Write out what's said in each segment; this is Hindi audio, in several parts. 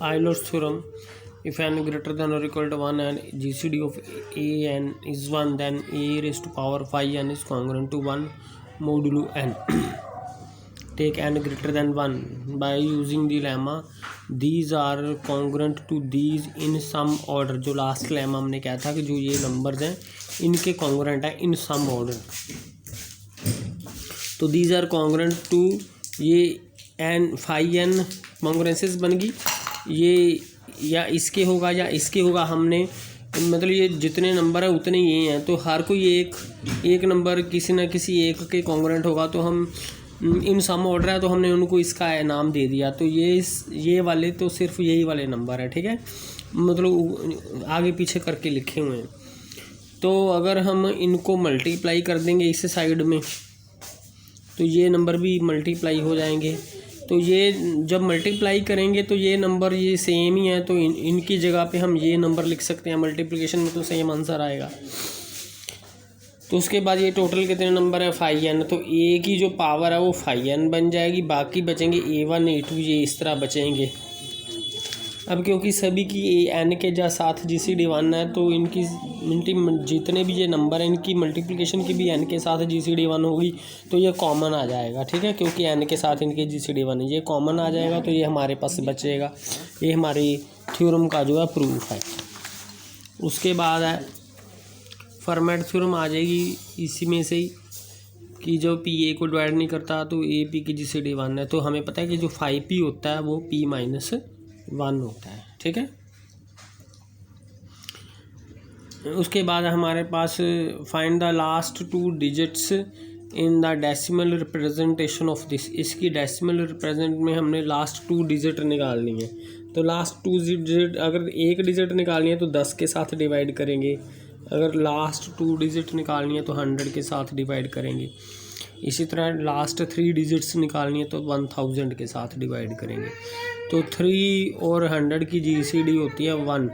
Euler's theorem. If n greater than or equal to 1 and GCD of a n is 1, then a raised to power phi n is congruent to 1 modulo n. Take n greater than 1 by using the lemma. These are congruent to these in some order. जो लास्ट लेमा हमने कहा था कि जो ये नंबर्स हैं इनके कॉन्ग्रेंट है इन सम ऑर्डर. तो दीज आर कॉन्ग्रेंट टू ये एन फाई एन कॉन्ग्रेंसेस बन गई. ये या इसके होगा या इसके होगा. हमने मतलब ये जितने नंबर है उतने ये हैं. तो हर कोई एक नंबर किसी ना किसी एक के कॉन्ग्रेंट होगा. तो हम इन सम ऑर्डर है तो हमने उनको इसका नाम दे दिया. तो ये वाले तो सिर्फ यही वाले नंबर है. ठीक है, मतलब आगे पीछे करके लिखे हुए हैं. तो अगर हम इनको मल्टीप्लाई कर देंगे इस साइड में तो ये नंबर भी मल्टीप्लाई हो जाएंगे. तो ये जब मल्टीप्लाई करेंगे तो ये नंबर ये सेम ही है. तो इनकी जगह पे हम ये नंबर लिख सकते हैं. मल्टीप्लिकेशन में तो सेम आंसर आएगा. तो उसके बाद ये टोटल कितने नंबर है फाई एन. तो ए की जो पावर है वो फाई एन बन जाएगी. बाकी बचेंगे A1 A2 ये इस तरह बचेंगे. अब क्योंकि सभी की एन के जा साथ GCD 1 है तो इनकी जितने भी ये नंबर हैं इनकी मल्टीप्लिकेशन की भी एन के साथ GCD 1 होगी. तो ये कॉमन आ जाएगा. ठीक है, क्योंकि एन के साथ इनके GCD 1 है, ये कॉमन आ जाएगा. तो ये हमारे पास बचेगा. ये हमारी थ्योरम का जो है प्रूफ है. उसके बाद है फॉर्मेट थ्योरम आ जाएगी इसी में से ही कि जो P A को डिवाइड नहीं करता तो AP की GCD 1 है. तो हमें पता है कि जो 5P होता है वो P-1 होता है. ठीक है, उसके बाद हमारे पास find the last 2 digits in the decimal representation of this. इसकी डेसिमल रिप्रेजेंट में हमने लास्ट 2 डिजिट निकालनी है. तो लास्ट 2 डिजिट अगर एक डिजिट निकालनी है तो 10 के साथ डिवाइड करेंगे. अगर लास्ट 2 डिजिट निकालनी है तो 100 के साथ डिवाइड करेंगे. इसी तरह लास्ट 3 डिजिट्स निकालनी है तो 1000 के साथ डिवाइड करेंगे. तो 3 और 100 की GCD होती है 1.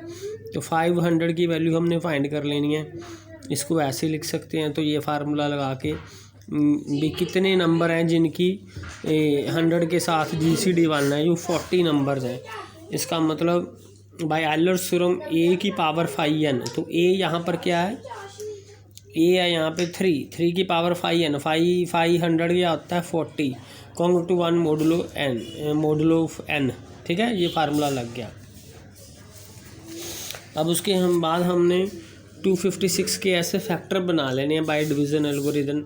तो 500 की वैल्यू हमने फाइंड कर लेनी है. इसको ऐसे लिख सकते हैं. तो ये फार्मूला लगा के भी कितने नंबर हैं जिनकी 100 के साथ GCD 1 है. ये 40 नंबर्स हैं. इसका मतलब बाय यूलर्स थ्योरम A की पावर फाई एन. तो A यहाँ पर क्या है, A है यहाँ पे 3 की पावर फाई एन. 500 क्या होता है 40 कॉन्ग्रुएंट टू 1 मोडुलो n. ठीक है, ये फार्मूला लग गया. अब उसके बाद हमने 256 के ऐसे फैक्टर बना लेने हैं बाय डिवीज़न एल्गोरिथम.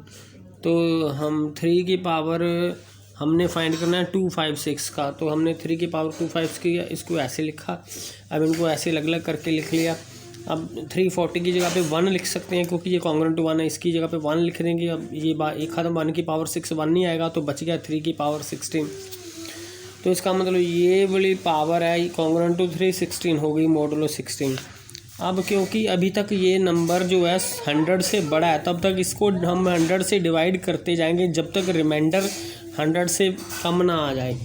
तो हम 3 की पावर हमने फाइंड करना है 256 का. तो हमने 3 की पावर 256 किया, इसको ऐसे लिखा. अब इनको ऐसे अलग अलग करके लिख लिया. अब 340 की जगह पे 1 लिख सकते हैं क्योंकि ये कॉन्ग्रुएंट टू 1 है. इसकी जगह पे 1 लिख देंगे. अब ये एक खत्म 1 की पावर 6 1 नहीं आएगा तो बच गया 3 की पावर 16. तो इसका मतलब ये वाली पावर है कॉन्ग्रुएंट टू 3 16 हो गई मोडुलो 16. अब क्योंकि अभी तक ये नंबर जो है 100 से बड़ा है तब तक इसको हम 100 से डिवाइड करते जाएंगे जब तक रिमाइंडर 100 से कम ना आ जाए.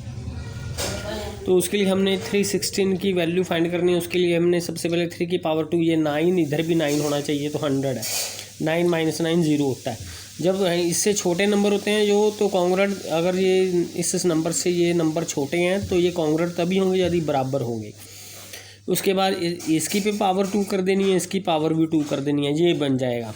तो उसके लिए हमने 316 की वैल्यू फाइंड करनी है. उसके लिए हमने सबसे पहले 3 की पावर 2 ये 9 इधर भी 9 होना चाहिए तो 100 है. 9 - 9 0 होता है. जब इससे छोटे नंबर होते हैं जो तो कॉन्ग्रुएंट अगर ये इस नंबर से ये नंबर छोटे हैं तो ये कॉन्ग्रुएंट तभी होंगे यदि बराबर होंगे. उसके बाद इसकी पे पावर 2 कर देनी है, इसकी पावर भी 2 कर देनी है, ये बन जाएगा.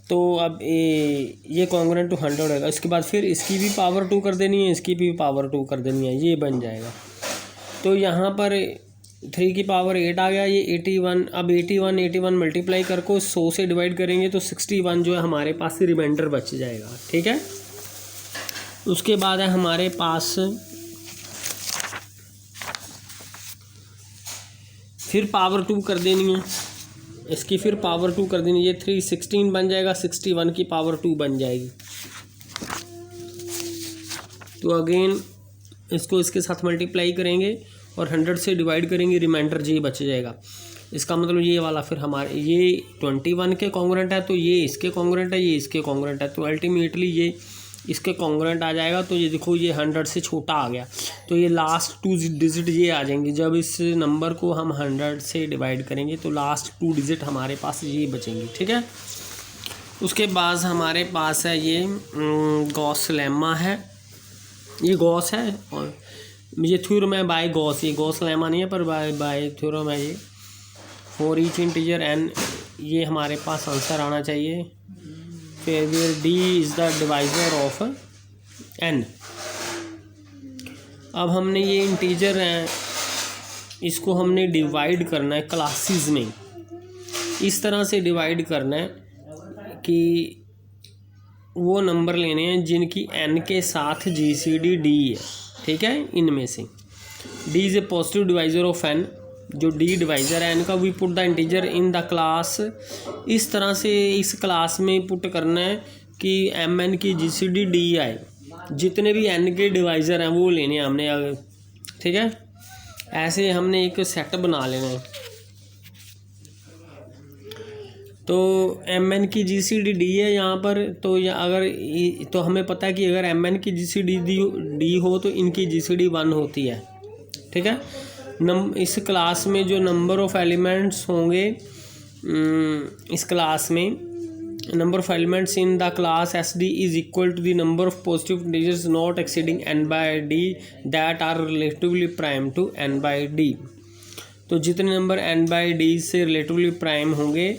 तो अब ये कॉन्ग्रुएंट टू 100 होगा. इसके बाद फिर इसकी भी पावर 2 कर देनी है, इसकी भी पावर 2 कर देनी है, ये बन जाएगा. तो यहाँ पर 3 की पावर 8 आ गया. ये 81. अब 81 मल्टीप्लाई करके 100 से डिवाइड करेंगे तो 61 जो है हमारे पास रिमाइंडर बच जाएगा. ठीक है, उसके बाद है हमारे पास फिर पावर 2 कर देनी है, इसकी फिर पावर 2 कर देनी है. ये 316 बन जाएगा. 61 की पावर 2 बन जाएगी. तो अगेन इसको इसके साथ मल्टीप्लाई करेंगे और 100 से डिवाइड करेंगे, रिमाइंडर जी बच जाएगा. इसका मतलब ये वाला फिर हमारे ये 21 के कॉन्ग्रुएंट है तो ये इसके कॉन्ग्रुएंट है, ये इसके कॉन्ग्रुएंट है. तो अल्टीमेटली ये इसके कॉन्ग्रुएंट आ जाएगा. तो ये देखो ये 100 से छोटा आ गया. तो ये लास्ट 2 डिजिट ये आ जाएंगे. जब इस नंबर को हम 100 से डिवाइड करेंगे तो लास्ट 2 डिजिट हमारे पास ये बचेंगे. ठीक है, उसके बाद हमारे पास है ये गॉस लेम्मा है. ये गॉस है और ये थ्योरम है बाय गॉस, ये गॉस लेमा नहीं है पर बाय थ्योरम है ये। फॉर ईच इंटीजर n, ये हमारे पास आंसर आना चाहिए। फिर where d is the divisor of n। अब हमने ये इंटीजर हैं, इसको हमने डिवाइड करना है क्लासेस में। इस तरह से डिवाइड करना है कि वो नंबर लेने हैं जिनकी n के साथ GCD d है, ठीक है। इनमें से d is a positive divisor of n, जो d डिवाइज़र है n का। We put the integer in the class, इस तरह से इस क्लास में पुट करना है कि mn की GCD d आए। जितने भी n के डिवाइज़र हैं वो लेने हैं हमने, ठीक है। ऐसे हमने एक सेट बना लेना है। तो mn की GCD d है यहाँ पर, तो या अगर तो हमें पता है कि अगर mn की GCD d हो तो इनकी GCD 1 होती है, ठीक है। इस क्लास में जो नंबर ऑफ़ एलिमेंट्स होंगे, इस क्लास में number of elements in the class SD is equal to the number of positive integers not exceeding n/d that are relatively prime to n/d। तो जितने नंबर n/d से रिलेटिवली प्राइम होंगे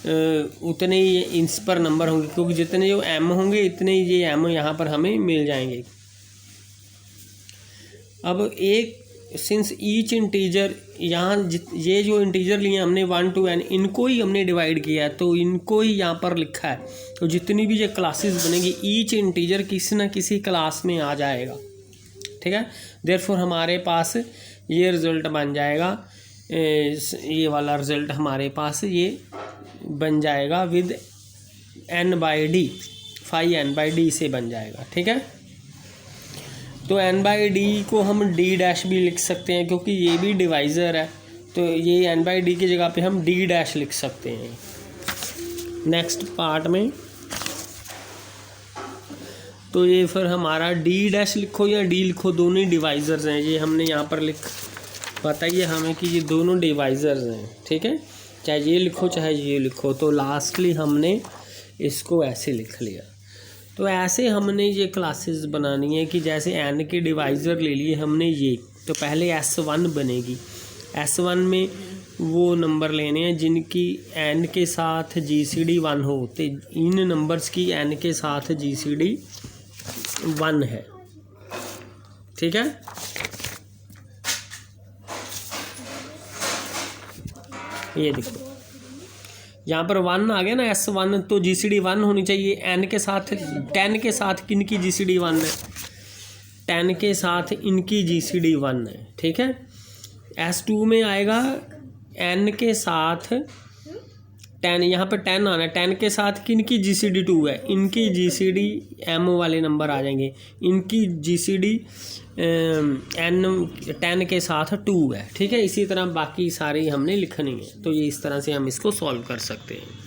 उतने ही इस पर नंबर होंगे, क्योंकि जितने जो m होंगे इतने ही ये m यहाँ पर हमें मिल जाएंगे। अब एक सिंस ईच इंटीजर, यहाँ ये जो इंटीजर लिए हमने 1 to n, इनको ही हमने डिवाइड किया है, तो इनको ही यहाँ पर लिखा है। तो जितनी भी ये क्लासेस बनेगी, ईच इंटीजर किसी न किसी क्लास में आ जाएगा, ठीक है। देयरफॉर हमारे पास ये रिज़ल्ट बन जाएगा, ये वाला रिज़ल्ट हमारे पास ये बन जाएगा विद n/d, 5n/d से बन जाएगा, ठीक है। तो n/d को हम d' भी लिख सकते हैं, क्योंकि ये भी डिवाइज़र है, तो ये n/d की जगह पे हम d' लिख सकते हैं। नेक्स्ट पार्ट में तो ये फिर हमारा d' लिखो या d लिखो, दोनों ही डिवाइज़र्स हैं। ये हमने यहाँ पर बताइए हमें कि ये दोनों डिवाइज़र्स हैं, ठीक है। चाहे ये लिखो चाहे ये लिखो। तो लास्टली हमने इसको ऐसे लिख लिया। तो ऐसे हमने ये क्लासेस बनानी है कि जैसे n के डिवाइज़र ले लिए हमने ये, तो पहले S1 बनेगी। S1 में वो नंबर लेने हैं जिनकी n के साथ GCD 1 हो, तो इन नंबर्स की n के साथ GCD 1 है, ठीक है। ये देखो यहाँ पर 1 आ गया ना, S1, तो GCD 1 होनी चाहिए। n के साथ 10 के साथ किनकी GCD 1 है, 10 के साथ इनकी GCD 1 है, ठीक है। S2 में आएगा n के साथ 10, यहाँ पर 10 आना है, 10 के साथ किनकी GCD 2 है, इनकी GCD m वाले नंबर आ जाएंगे। इनकी GCD n 10 के साथ 2 है, ठीक है। इसी तरह बाकी सारी हमने लिखनी है। तो ये इस तरह से हम इसको सॉल्व कर सकते हैं।